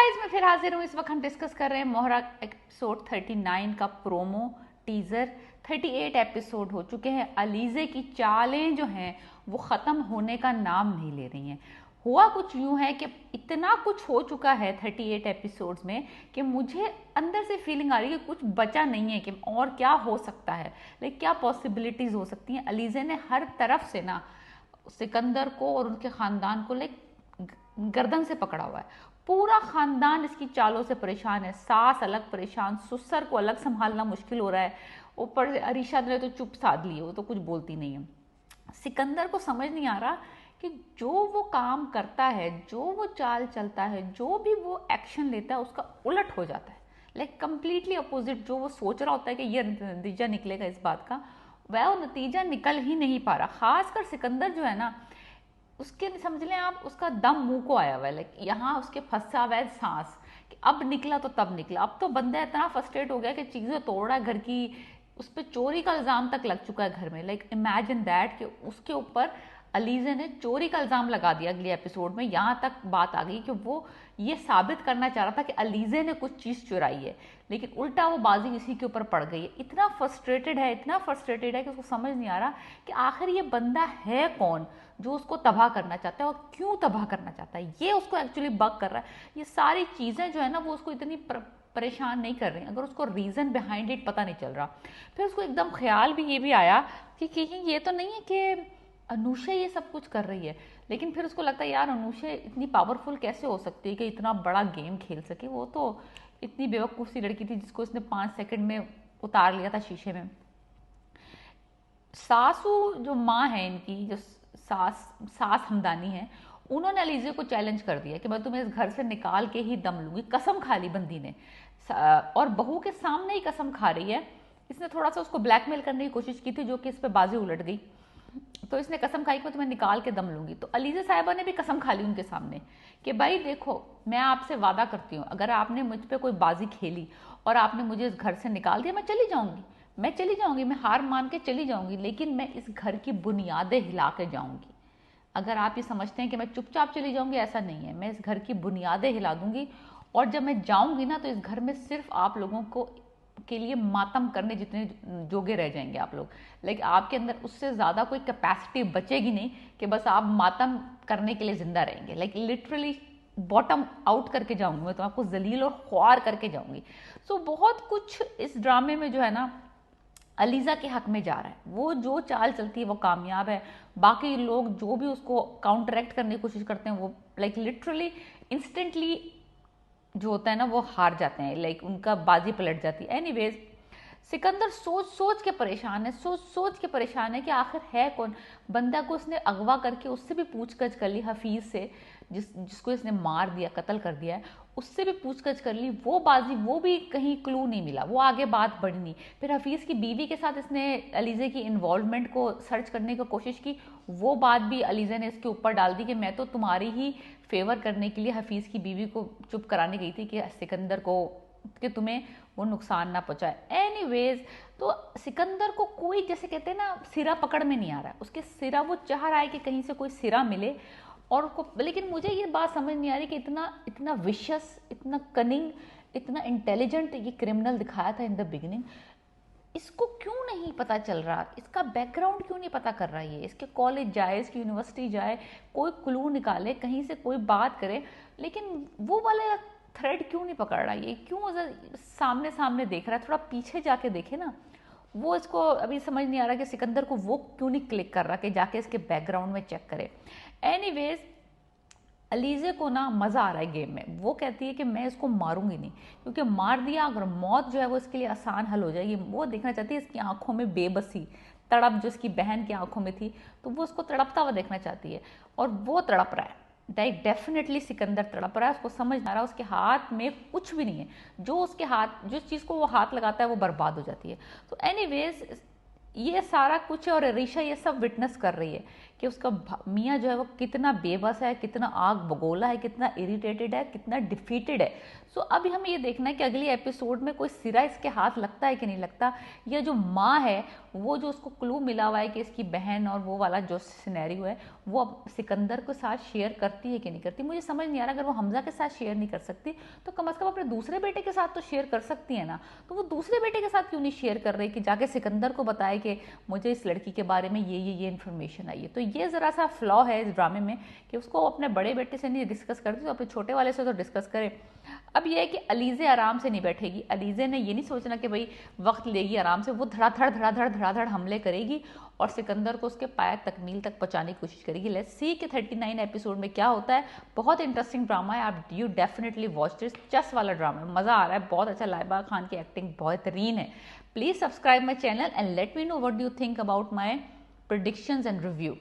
Guys, मैं फिर हाजिर हूँ। इस वक्त हम डिस्कस कर रहे हैं मोहरा एपिसोड 39 का प्रोमो टीजर। 38 एपिसोड हो चुके हैं। अलीज़े की चालें जो हैं वो ख़त्म होने का नाम नहीं ले रही हैं। हुआ कुछ यूँ है कि इतना कुछ हो चुका है 38 एपिसोड्स में कि मुझे अंदर से फीलिंग आ रही है कि कुछ बचा नहीं है कि और क्या हो सकता है, लाइक क्या पॉसिबिलिटीज़ हो सकती हैं। अलीज़े ने हर तरफ से ना सिकंदर को और उनके ख़ानदान को लाइक गर्दन से पकड़ा हुआ है। पूरा खानदान इसकी चालों से परेशान है। सास अलग परेशान, सुसर को अलग संभालना मुश्किल हो रहा है। ऊपर से अरीशा ने तो चुप साध ली है, वो तो कुछ बोलती नहीं है। सिकंदर को समझ नहीं आ रहा कि जो वो काम करता है, जो वो चाल चलता है, जो भी वो एक्शन लेता है उसका उलट हो जाता है। Like completely opposite. जो वो सोच रहा होता है कि ये नतीजा निकलेगा इस बात का, वह वो नतीजा निकल ही नहीं पा रहा। खासकर सिकंदर जो है ना, उसके समझ लें आप, उसका दम मुंह को आया हुआ है। लाइक यहाँ उसके फंसा हुआ है सांस कि अब निकला तो तब निकला। अब तो बंदा इतना फ्रस्ट्रेट हो गया कि चीज़ें तोड़ रहा है घर की। उस पर चोरी का इल्ज़ाम तक लग चुका है घर में। लाइक इमेजिन दैट कि उसके ऊपर अलीज़े ने चोरी का इल्ज़ाम लगा दिया अगले एपिसोड में। यहाँ तक बात आ गई कि वो ये साबित करना चाह रहा था कि अलीज़े ने कुछ चीज़ चुराई है, लेकिन उल्टा वो बाजी इसी के ऊपर पड़ गई है। इतना फ्रस्ट्रेटेड है, इतना फ्रस्ट्रेटेड है कि उसको समझ नहीं आ रहा कि आखिर ये बंदा है कौन जो उसको तबाह करना चाहता है और क्यों तबाह करना चाहता है। ये उसको एक्चुअली बग कर रहा है। ये सारी चीज़ें जो है ना वो उसको इतनी परेशान नहीं कर रही अगर उसको रीज़न बिहाइंड इट पता नहीं चल रहा। फिर उसको एकदम ख्याल भी ये भी आया कि कहीं ये तो नहीं है कि अनुषा ये सब कुछ कर रही है। लेकिन फिर उसको लगता है यार अनुषा इतनी पावरफुल कैसे हो सकती है कि इतना बड़ा गेम खेल सके। वो तो इतनी बेवकूफ़ सी लड़की थी जिसको इसने 5 सेकंड में उतार लिया था शीशे में। सासू जो माँ है इनकी, जो सास हमदानी है, उन्होंने अलीज़े को चैलेंज कर दिया कि मैं तुम्हें इस घर से निकाल के ही दम लूंगी। कसम खा ली बंदी ने, और बहू के सामने ही कसम खा रही है। इसने थोड़ा सा उसको ब्लैकमेल करने की कोशिश की थी जो कि इस पर बाजी उलट गई। तो इसने कसम खाई कि मैं तुम्हें निकाल के दम लूंगी। तो अलीज़ा साहिबा ने भी कसम खा ली उनके सामने कि भाई देखो, मैं आपसे वादा करती हूँ अगर आपने मुझ पर कोई बाजी खेली और आपने मुझे इस घर से निकाल दिया, मैं चली जाऊंगी, मैं हार मान के चली जाऊंगी, लेकिन मैं इस घर की बुनियादें हिला के जाऊंगी। अगर आप ये समझते हैं कि मैं चुपचाप चली जाऊंगी, ऐसा नहीं है। मैं इस घर की बुनियादें हिला दूंगी और जब मैं जाऊंगी ना तो इस घर में सिर्फ आप लोगों को के लिए मातम करने जितने जोगे रह जाएंगे आप लोग। लाइक आपके अंदर उससे ज़्यादा कोई कैपेसिटी बचेगी नहीं कि बस आप मातम करने के लिए ज़िंदा रहेंगे। लाइक लिटरली बॉटम आउट करके जाऊंगी मैं, तो आपको जलील और ख्वार करके जाऊंगी। सो बहुत कुछ इस ड्रामे में जो है ना अलीज़ा के हक में जा रहा है। वो जो चाल चलती है वो कामयाब है। बाकी लोग जो भी उसको काउंटरैक्ट करने की कोशिश करते हैं वो लाइक लिटरली इंस्टेंटली जो होता है ना वो हार जाते हैं। लाइक उनका बाजी पलट जाती है। एनीवेज, सिकंदर सोच सोच के परेशान है, सोच सोच के परेशान है कि आखिर है कौन। बंदा को उसने अगवा करके उससे भी पूछगछ कर ली, हफीज़ से, जिसको इसने मार दिया, कत्ल कर दिया है, उससे भी पूछगछ कर ली। वो बाजी, वो भी कहीं क्लू नहीं मिला, वो आगे बात बढ़ी नहीं। फिर हफीज़ की बीवी के साथ इसने अलीज़े की इन्वॉल्वमेंट को सर्च करने की कोशिश की। वो बात भी अलीज़ा ने इसके ऊपर डाल दी कि मैं तो तुम्हारी ही फेवर करने के लिए हफीज़ की बीवी को चुप कराने गई थी कि सिकंदर को, कि तुम्हें वो नुकसान ना पहुंचाए। एनीवेज, तो सिकंदर को कोई, जैसे कहते हैं ना, सिरा पकड़ में नहीं आ रहा है। उसके सिरा, वो चाह रहा है कि कहीं से कोई सिरा मिले और उसको। लेकिन मुझे ये बात समझ नहीं आ रही कि इतना इतना विशस, इतना कनिंग, इतना इंटेलिजेंट ये क्रिमिनल दिखाया था इन द बिगिनिंग, इसको क्यों नहीं पता चल रहा, इसका बैकग्राउंड क्यों नहीं पता कर रहा है। ये इसके कॉलेज जाए, इसकी यूनिवर्सिटी जाए, कोई क्लू निकाले, कहीं से कोई बात करे, लेकिन वो वाले थ्रेड क्यों नहीं पकड़ रहा। ये क्यों सामने सामने देख रहा है, थोड़ा पीछे जाके देखे ना। वो इसको अभी समझ नहीं आ रहा कि सिकंदर को वो क्यों नहीं क्लिक कर रहा कि जाके इसके बैकग्राउंड में चेक करे। एनीवेज, अलीज़े को ना मज़ा आ रहा है गेम में। वो कहती है कि मैं इसको मारूंगी नहीं, क्योंकि मार दिया अगर मौत जो है वो इसके लिए आसान हल हो जाएगी। वो देखना चाहती है इसकी आंखों में बेबसी, तड़प जो इसकी बहन की आंखों में थी, तो वो उसको तड़पता हुआ देखना चाहती है। और वो तड़प रहा है, डेफिनेटली सिकंदर तड़प रहा है। उसको समझ आ रहा है उसके हाथ में कुछ भी नहीं है। जो उसके हाथ, जिस चीज़ को वो हाथ लगाता है वो बर्बाद हो जाती है। तो एनीवेज, ये सारा कुछ है और अरीशा ये सब विटनेस कर रही है कि उसका मियाँ जो है वो कितना बेबस है, कितना आग बगोला है, कितना इरिटेटेड है, कितना डिफीटेड है। सो अभी हमें ये देखना है कि अगले एपिसोड में कोई सिरा इसके हाथ लगता है कि नहीं लगता, या जो माँ है वो जो उसको क्लू मिला हुआ है कि इसकी बहन और वो वाला जो सिनेरियो है वो अब सिकंदर के साथ शेयर करती है कि नहीं करती। मुझे समझ नहीं आ रहा, अगर वो हमजा के साथ शेयर नहीं कर सकती तो कम से कम अपने दूसरे बेटे के साथ तो शेयर कर सकती है ना। तो वो दूसरे बेटे के साथ क्यों नहीं शेयर कर रही कि जाके सिकंदर को बताए कि मुझे इस लड़की के बारे में ये इन्फॉर्मेशन आई है। तो ये ज़रा सा फ्लॉ है इस ड्रामे में कि उसको अपने बड़े बेटे से नहीं डिस्कस करती तो अपने छोटे वाले से तो डिस्कस करे। अब ये है कि अलीज़े आराम से नहीं बैठेगी। अलीज़े ने ये नहीं सोचना कि भाई वक्त लेगी आराम से, वो धड़ाधड़ हमले करेगी और सिकंदर को उसके पाया तकमील तक पहुंचाने की कोशिश करेगी। लेट्स सी कि 39 एपिसोड में क्या होता है। बहुत इंटरेस्टिंग ड्रामा है, आप यू डेफिनेटली वॉच दिस। चस वाला ड्रामा है, मज़ा आ रहा है, बहुत अच्छा। लाइबा खान की एक्टिंग बेहतरीन है। Please subscribe my channel and let me know what do you think about my predictions and review.